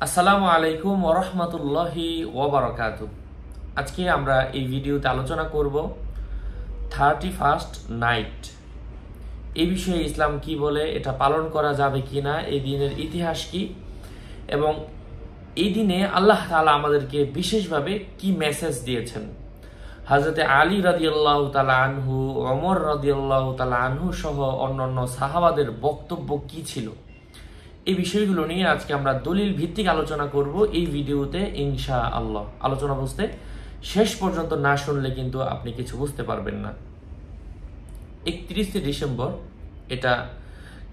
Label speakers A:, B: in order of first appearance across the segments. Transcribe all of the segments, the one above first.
A: আসসালামু আলাইকুম ওয়া রাহমাতুল্লাহি ওয়া বারাকাতুহু। আজকে আমরা এই ভিডিওতে আলোচনা করব 31st নাইট। এই বিষয়ে ইসলাম কি বলে, এটা পালন করা যাবে কিনা, এই দিনের ইতিহাস কি, এবং এই দিনে আল্লাহ তাআলা আমাদেরকে বিশেষভাবে কি মেসেজ দিয়েছেন। হযরতে আলী রাদিয়াল্লাহু তাআলা আনহু, ওমর রাদিয়াল্লাহু তাআলা আনহু সহ অন্যান্য সাহাবাদের বক্তব্য কি ছিল, এই বিষয়গুলো নিয়ে আজকে আমরা দলিল ভিত্তিক আলোচনা করব এই ভিডিওতে ইনশাআল্লাহ। আলোচনা বুঝতে শেষ পর্যন্ত না শুনলে কিন্তু আপনি কিছু বুঝতে পারবেন না। 31 ডিসেম্বর এটা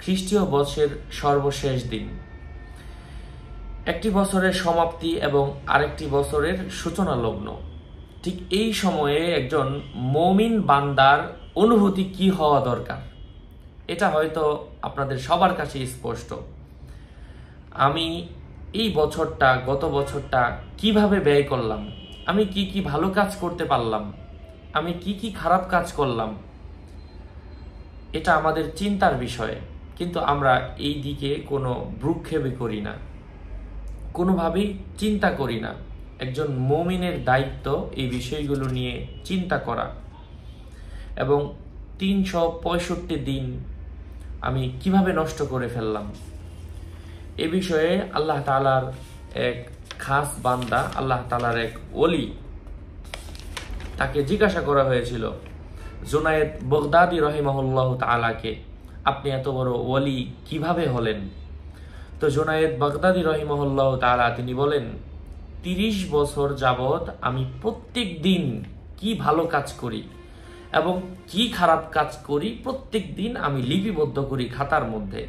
A: খ্রিস্টীয় বর্ষের সর্বশেষ দিন। একটি বছরের সমাপ্তি এবং আরেকটি বছরের সূচনা লগ্ন। ঠিক এই সময়ে একজন মুমিন বান্দার অনুভূতি কি হওয়া দরকার, এটা হয়তো আপনাদের সবার কাছে স্পষ্ট। আমি এই বছরটা, গত বছরটা কিভাবে ব্যয় করলাম, আমি কি কি ভালো কাজ করতে পারলাম, আমি কি কি খারাপ কাজ করলাম, এটা আমাদের চিন্তার বিষয়। কিন্তু আমরা এই দিকে কোনো ভ্রুক্ষেপই করি না, কোনোভাবেই চিন্তা করি না। একজন মুমিনের দায়িত্ব এই বিষয়গুলো নিয়ে চিন্তা করা। এবং 365 দিন আমি কিভাবে নষ্ট করে ফেললাম, এ বিষয়ে আল্লাহ তাআলার এক খাস বান্দা, আল্লাহ তাআলার এক ওলি, তাকে জিজ্ঞাসা করা হয়েছিল জুনায়েদ বাগদাদি রাহিমাহুল্লাহ তাআলাকে, আপনি এত বড় ওলি কিভাবে হলেন? তো জুনায়েদ বাগদাদি রাহিমাহুল্লাহ তাআলা তিনি বলেন, 30 বছর যাবত আমি প্রত্যেক দিন কি ভালো কাজ করি এবং কি খারাপ কাজ করি প্রত্যেক দিন আমি লিপিবদ্ধ করি খাতার মধ্যে।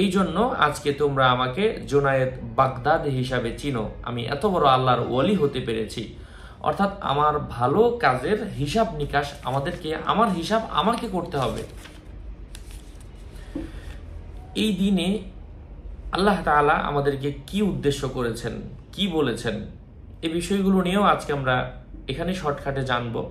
A: এই জন্য আজকে তোমরা আমাকে জুনায়েদ বাগদাদি হিসাবে চিনো। আমি এত বড় আল্লাহর ওলি হতে পেরেছি। অর্থাৎ আমার ভালো কাজের হিসাব নিকাশ আমার হিসাব আমাকে করতে হবে। এই দিনে আল্লাহ তাআলা আমাদেরকে কি উদ্দেশ্য করেছেন, কি বলেছেন, এই বিষয়গুলো নিয়েও আজকে আমরা এখানে শর্টকাটে জানবো।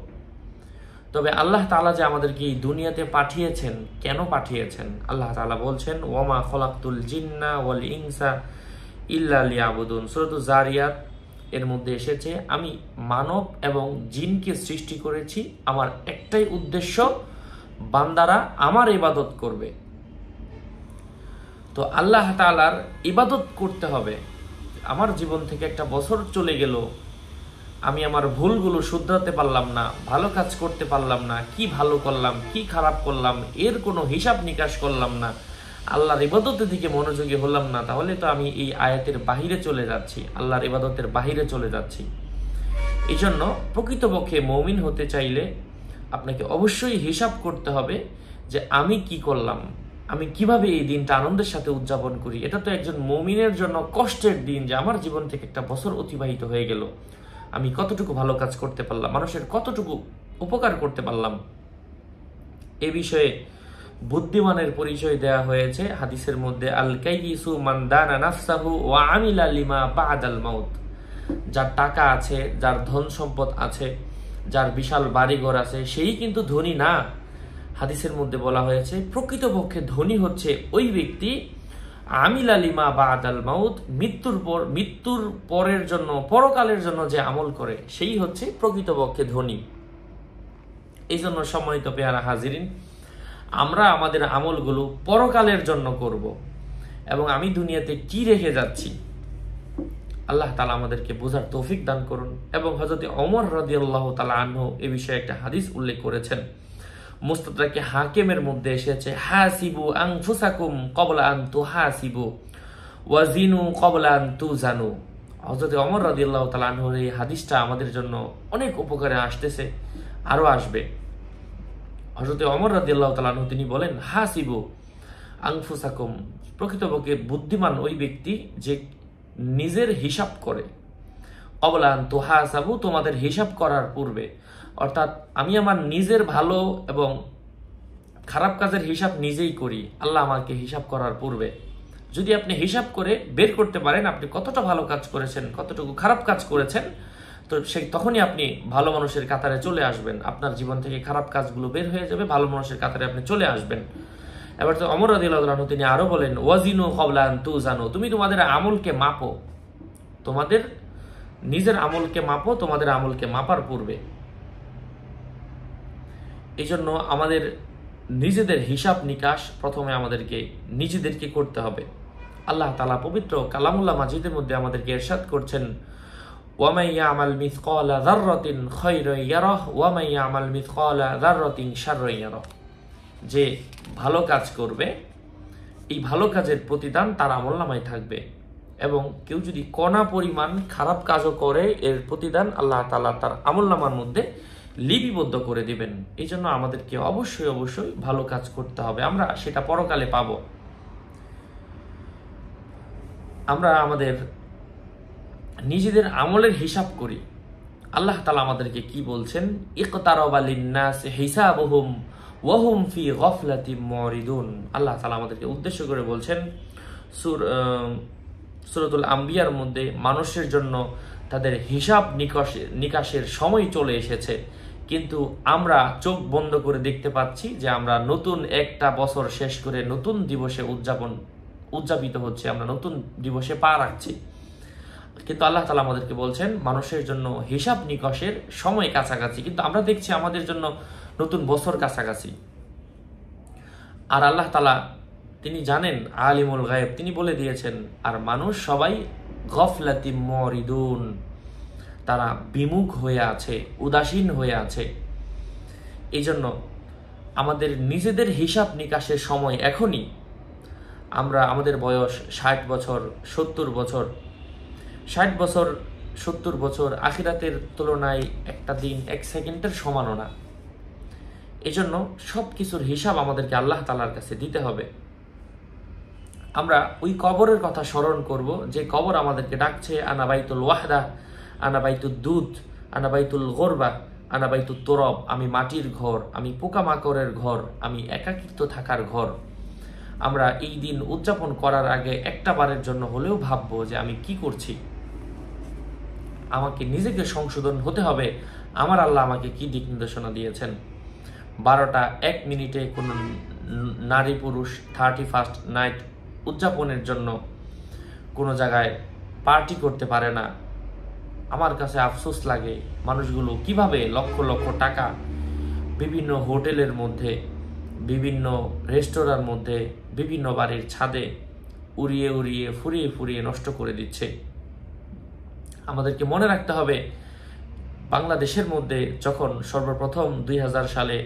A: তবে আল্লাহ তাআলা যে আমাদেরকে এই দুনিয়াতে পাঠিয়েছেন, কেন পাঠিয়েছেন? আল্লাহ তাআলা বলছেন, ওয়ামা খলাকতুল জিন্না ওয়াল ইনসা ইল্লা লিয়াবুদুন। সূরাতুজ জারিয়াত এর মধ্যে এসেছে, আমি মানব এবং জিনকে সৃষ্টি করেছি আমার একটাই উদ্দেশ্য, বান্দারা আমার ইবাদত করবে। তো আল্লাহ তাআলার ইবাদত করতে হবে। আমার জীবন থেকে একটা বছর চলে গেল, আমি আমার ভুলগুলো শুধরাতে পারলাম না, ভালো কাজ করতে পারলাম না, কি ভালো করলাম কি খারাপ করলাম এর কোনো হিসাব নিকাশ করলাম না, আল্লাহর ইবাদতের দিকে মনোযোগী হলাম না, তাহলে তো আমি এই আয়াতের বাহিরে চলে যাচ্ছি, আল্লাহর ইবাদতের বাহিরে চলে যাচ্ছি। এই জন্য প্রকৃতপক্ষে মুমিন হতে চাইলে আপনাকে অবশ্যই হিসাব করতে হবে যে আমি কি করলাম, আমি কিভাবে এই দিনটা আনন্দের সাথে উদযাপন করি। এটা তো একজন মুমিনের জন্য কষ্টের দিন যে আমার জীবন থেকে একটা বছর অতিবাহিত হয়ে গেল, আমি কতটুকু ভালো কাজ করতে পারলাম, মানুষের কতটুকু উপকার করতে পারলাম। এ বিষয়ে বুদ্ধিমানের পরিচয় দেয়া হয়েছে হাদিসের মধ্যে, আল কাইয়িসু মান দানা নাফসাহু ওয়া আমিলা লিমা বাদাল মাউত। যার টাকা আছে, যার ধন সম্পদ আছে, যার বিশাল বাড়িঘর আছে, সেই কিন্তু ধনী না। হাদিসের মধ্যে বলা হয়েছে প্রকৃতপক্ষে ধনী হচ্ছে ওই ব্যক্তি আমিলা লিমা বাদাল মাউত, মৃত্যুর পরের জন্য, পরকালের জন্য যে আমল করে, সেই হচ্ছে প্রকৃতপক্ষে ধনী। এই জন্য সম্মানিত পেয়ারা হাজিরিন, আমরা আমাদের আমলগুলো পরকালের জন্য করব এবং আমি দুনিয়াতে কি রেখে যাচ্ছি আল্লাহ তাআলা আমাদেরকে বোঝার তৌফিক দান করুন। এবং হযরত ওমর রাদিয়াল্লাহু তাআলা আনহু এ বিষয়ে একটা হাদিস উল্লেখ করেছেন, মুস্তাদরাকে হাকিমের মধ্যে এসেছে, হাসিবু আনফুসাকুম ক্বাবলা আন তুহাসিবু ওয়াজিনু ক্বাবলা আন তুজানু। হযরত ওমর রাদিয়াল্লাহু তাআলা আনহুর এই হাদিসটা আমাদের জন্য অনেক উপকারে আসতেছে, আরো আসবে। হযরত ওমর রাদিয়াল্লাহু তাআলা আনহু তিনি বলেন, হাসিবু আনফুসাকুম, প্রকৃতপক্ষে বুদ্ধিমান ওই ব্যক্তি যে নিজের হিসাব করে, ক্বাবলা আন তুহাসাবু, তোমাদের হিসাব করার পূর্বে। অর্থাৎ আমি আমার নিজের ভালো এবং খারাপ কাজের হিসাব নিজেই করি, আল্লাহ আমাকে হিসাব করার পূর্বে। যদি আপনি হিসাব করে বের করতে পারেন আপনি কতটা ভালো কাজ করেছেন, কতটুকু খারাপ কাজ করেছেন, তো তখনই আপনি ভালো মানুষের কাতারে চলে আসবেন। আপনার জীবন থেকে খারাপ কাজগুলো বের হয়ে যাবে, ভালো মানুষের কাতারে আপনি চলে আসবেন। এবার তো ওমর রাদিয়াল্লাহু আনহু তিনি আরো বলেন, ওয়াজিনু ক্বাবলা আন তুজানু, তুমি তোমাদের আমলকে মাপো, তোমাদের নিজের আমলকে মাপো, তোমাদের আমলকে মাপার পূর্বে। এই জন্য আমাদের নিজেদের হিসাব নিকাশ প্রথমে আমাদেরকে নিজেদেরকে করতে হবে। আল্লাহ তাআলা পবিত্র কালামুল্লাহ মাজিদের মধ্যে আমাদেরকে ইরশাদ করছেন, ওয়ামান ইয়ামাল মিসকালা যাররাতিন খায়রান ইয়ারাহ ওয়ামান ইয়ামাল মিসকালা যাররাতিন শাররান ইয়ারাহ, যে ভালো কাজ করবে এই ভালো কাজের প্রতিদান তার আমলনামায় থাকবে, এবং কেউ যদি কণা পরিমাণ খারাপ কাজও করে এর প্রতিদান আল্লাহ তাআলা তার আমলনামার মধ্যে লিপিবদ্ধ করে দিবেন। এই জন্য আমাদেরকে অবশ্যই অবশ্যই ভালো কাজ করতে হবে, আমরা সেটা পরকালে পাব। আমরা আমাদের নিজেদের আমলের হিসাব করি। আল্লাহ তাআলা আমাদেরকে কি বলছেন, ইকতারাবা লিন-নাসি হিসাবুহুম ওয়া হুম ফি গাফলাতিন মুরিদুন। আল্লাহ তাআলা আমাদেরকে উদ্দেশ্য করে বলছেন সূরাতুল আম্বিয়ার মধ্যে, মানুষের জন্য তাদের হিসাব নিকাশের সময় চলে এসেছে, কিন্তু আমরা চোখ বন্ধ করে দেখতে পাচ্ছি যে আমরা নতুন একটা বছর শেষ করে নতুন দিবসে উদযাপিত হচ্ছে, আমরা নতুন দিবসে পা রাখছি। কিন্তু আল্লাহ তাআলা আমাদেরকে বলছেন মানুষের জন্য হিসাব নিকাশের সময় কাছাকাছি, কিন্তু আমরা দেখছি আমাদের জন্য নতুন বছর কাছাকাছি। আর আল্লাহ তাআলা তিনি জানেন, আলিমুল গায়েব, তিনি বলে দিয়েছেন, আর মানুষ সবাই গফলাতিন মুরিদুন, তারা বিমুখ হয়ে আছে, উদাসীন হয়ে আছে। এই জন্য আমাদের নিজেদের হিসাব নিকাশের সময় এখনই। আমরা আমাদের বয়স 60 বছর 70 বছর, 60 বছর 70 বছর আখিরাতের তুলনায় একটা দিন 1 সেকেন্ডের সমানও না। এই জন্য সব কিছুর হিসাব আমাদেরকে আল্লাহ তাআলার কাছে দিতে হবে। আমরা ওই কবরের কথা স্মরণ করব, যে কবর আমাদেরকে ডাকছে, আনা বাইতুল ওয়াহদা, আনা বাইতুদ দুধ, আনা বাইতুল গরবা, আনা বাইতুত তুরাব, আমি মাটির ঘর, আমি পোকামাকড়ের ঘর, আমি একাকিত্ব থাকার ঘর। আমরা এই দিন উদযাপন করার আগে একটা বারের জন্য হলেও ভাববো যে আমি কি করছি, আমাকে নিজেকে সংশোধন হতে হবে, আমার আল্লাহ আমাকে কি দিক নির্দেশনা দিয়েছেন। 12টা 1 মিনিটে কোনো নারী পুরুষ 31st নাইট উদযাপনের জন্য কোনো জায়গায় পার্টি করতে পারে না। আমার কাছে আফসোস লাগে, মানুষগুলো কিভাবে লক্ষ লক্ষ টাকা বিভিন্ন হোটেলের মধ্যে, বিভিন্ন রেস্তোরাঁর মধ্যে, বিভিন্ন বাড়ির ছাদে উড়িয়ে উড়িয়ে ফুরিয়ে ফুরিয়ে নষ্ট করে দিচ্ছে। আমাদেরকে মনে রাখতে হবে, বাংলাদেশের মধ্যে যখন সর্বপ্রথম 2000 সালে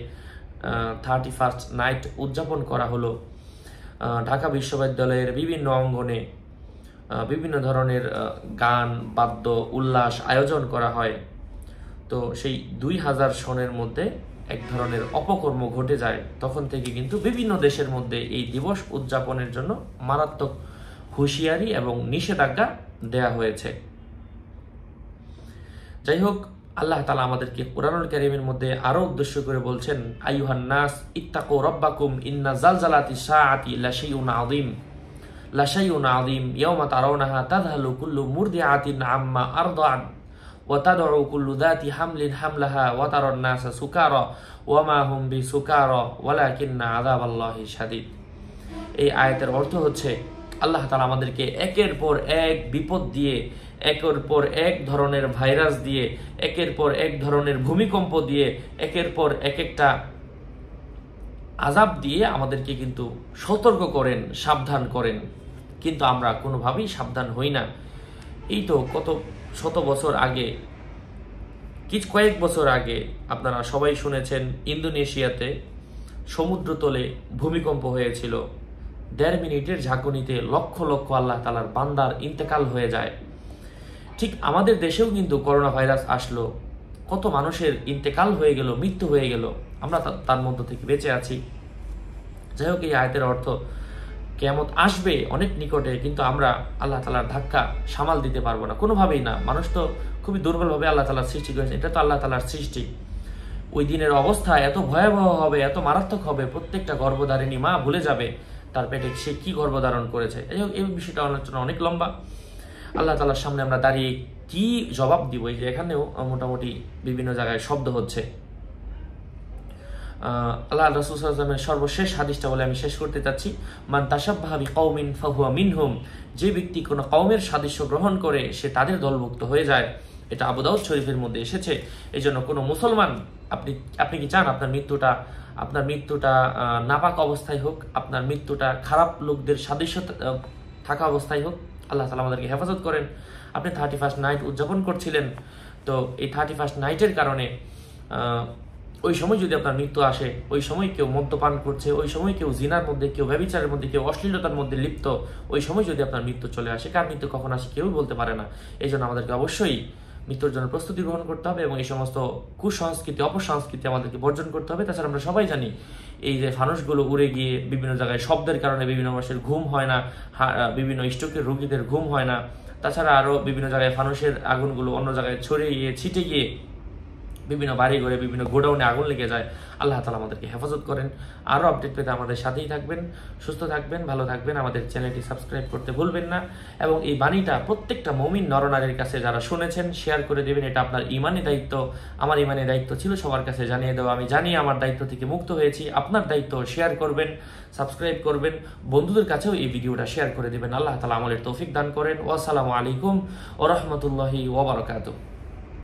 A: 31st নাইট উদযাপন করা হলো, ঢাকা বিশ্ববিদ্যালয়ের বিভিন্ন অঙ্গনে বিভিন্ন ধরনের গান, বাদ্য, উল্লাস আয়োজন করা হয়। তো সেই 2000 সনের মধ্যে এক ধরনের অপকর্ম ঘটে যায়। তখন থেকে কিন্তু বিভিন্ন দেশের মধ্যে এই দিবস উদযাপনের জন্য মারাত্মক হুঁশিয়ারি এবং নিষেধাজ্ঞা দেয়া হয়েছে। যাই হোক, আল্লাহ তাআলা আমাদেরকে কুরআনুল কারীমের মধ্যে আরো উদ্দেশ্য করে বলছেন, আইয়ুহান নাস ইত্তাকু রাব্বাকুম ইন্না জালজালাতিস সাআতি লাশাইউন আযীম লাশাইউন আযীম ইয়াওমা তারাউনাহা তাযহালু কুল্লু মুরদিআতিন আম্মা আরদাআত ওয়া তাদউ কুল্লু যাতি হামলিন হামলাহা ওয়া তারান নাসা সুকারা ওয়া মা হুম বিসুকারা ওয়ালাকিন্না আযাবাল্লাহি শাদীদ। এই আয়াতের অর্থ হচ্ছে, আল্লাহ তাআলা আমাদেরকে একের পর এক বিপদ দিয়ে, একের পর এক ধরনের ভাইরাস দিয়ে, একের পর এক ধরনের ভূমিকম্প দিয়ে, একের পর একটা আযাব দিয়ে আমাদেরকে কিন্তু সতর্ক করেন, সাবধান করেন, কিন্তু আমরা কোনোভাবেই সাবধান হই না। এই তো কত শত বছর আগে, কয়েক বছর আগে আপনারা সবাই শুনেছেন, ইন্দোনেশিয়াতে সমুদ্রতলে ভূমিকম্প হয়েছিল। 1.5 মিনিটের ঝাঁকুনিতে লক্ষ লক্ষ আল্লাহ তাআলার বান্দার ইন্তেকাল হয়ে যায়। ঠিক আমাদের দেশেও কিন্তু করোনা ভাইরাস আসলো, কত মানুষের ইন্তেকাল হয়ে গেল, মৃত্যু হয়ে গেল, আমরা তার মধ্য থেকে বেঁচে আছি। যাই হোক, এই আয়াতের অর্থ, কিয়ামত আসবে অনেক নিকটে, কিন্তু আমরা আল্লাহ তাআলার ধাক্কা সামাল দিতে পারবো না, কোনোভাবেই না। মানুষ তো খুবই দুর্বলভাবে আল্লাহ তাআলার সৃষ্টি করেছে, এটা তো আল্লাহ তাআলার সৃষ্টি। ওই দিনের অবস্থা এত ভয়াবহ হবে, এত মারাত্মক হবে, প্রত্যেকটা গর্ভধারিণী মা ভুলে যাবে তার পেটে সে কি গর্ভধারণ করেছে। এই বিষয়টা আলোচনা অনেক লম্বা। আল্লাহ তাআলার সামনে আমরা দাঁড়িয়ে কি জবাব দিব, এই যে এখানেও মোটামুটি বিভিন্ন জায়গায় শব্দ হচ্ছে। আল্লাহ রাসূল সাল্লাল্লাহু আলাইহি ওয়াসাল্লামের সর্বশেষ হাদিসটা বলে আমি শেষ করতে চাচ্ছি, মান তাশাব্বাহা বিকওমিন ফাহুয়া মিনহুম, যে ব্যক্তি কোনো কওমের সাদৃশ্য গ্রহণ করে সে তাদের দলভুক্ত হয়ে যায়। এটা আবু দাউদ শরীফের মধ্যে এসেছে। এই জন্য কোনো মুসলমান, আপনি কি চান আপনার মৃত্যুটা নাপাক অবস্থায় হোক, আপনার মৃত্যুটা খারাপ লোকদের সাদৃশ্য থাকা অবস্থায় হোক? আল্লাহ তাআলা আমাদেরকে হেফাজত করেন। আপনি 31st নাইট উদযাপন করছিলেন, তো এই 31st নাইটের কারণে ওই সময় যদি আপনার মৃত্যু আসে, ওই সময় কেউ মদ্যপান করছে, ওই সময় কেউ জিনার মধ্যে, কেউ ব্যভিচারের মধ্যে, কেউ অশ্লীলতার মধ্যে লিপ্ত, ওই সময় যদি আপনার মৃত্যু চলে আসে, কার মৃত্যু কখন আসে কেউই বলতে পারে না। এই জন্য আমাদেরকে অবশ্যই মৃত্যুর জন্য প্রস্তুতি গ্রহণ করতে হবে এবং এই সমস্ত কুসংস্কৃতি, অপসংস্কৃতি আমাদেরকে বর্জন করতে হবে। তাছাড়া আমরা সবাই জানি এই যে ফানুসগুলো উড়ে গিয়ে বিভিন্ন জায়গায় শব্দের কারণে বিভিন্ন মানুষের ঘুম হয় না, বিভিন্ন স্ট্রোকের রোগীদের ঘুম হয় না। তাছাড়া আরও বিভিন্ন জায়গায় ফানুসের আগুনগুলো অন্য জায়গায় ছড়িয়ে গিয়ে ছিটে গিয়ে বিভিন্ন বাড়ি ঘরে, বিভিন্ন গোডাউনে আগুন লেগে যায়। আল্লাহ তাআলা আমাদেরকে হেফাজত করেন। আরও আপডেট পেতে আমাদের সাথেই থাকবেন। সুস্থ থাকবেন, ভালো থাকবেন। আমাদের চ্যানেলটি সাবস্ক্রাইব করতে ভুলবেন না এবং এই বাণীটা প্রত্যেকটা মুমিন নরনারীর কাছে যারা শুনেছেন শেয়ার করে দেবেন। এটা আপনার ইমানি দায়িত্ব, আমার ইমানি দায়িত্ব ছিল সবার কাছে জানিয়ে দেওয়া। আমি জানি আমার দায়িত্ব থেকে মুক্ত হয়েছি। আপনার দায়িত্ব শেয়ার করবেন, সাবস্ক্রাইব করবেন, বন্ধুদের কাছেও এই ভিডিওটা শেয়ার করে দেবেন। আল্লাহ তাআলা আমলের তৌফিক দান করেন। ওয়াসসালামু আলাইকুম ওয়া রাহমাতুল্লাহি ওয়া বারাকাতুহু।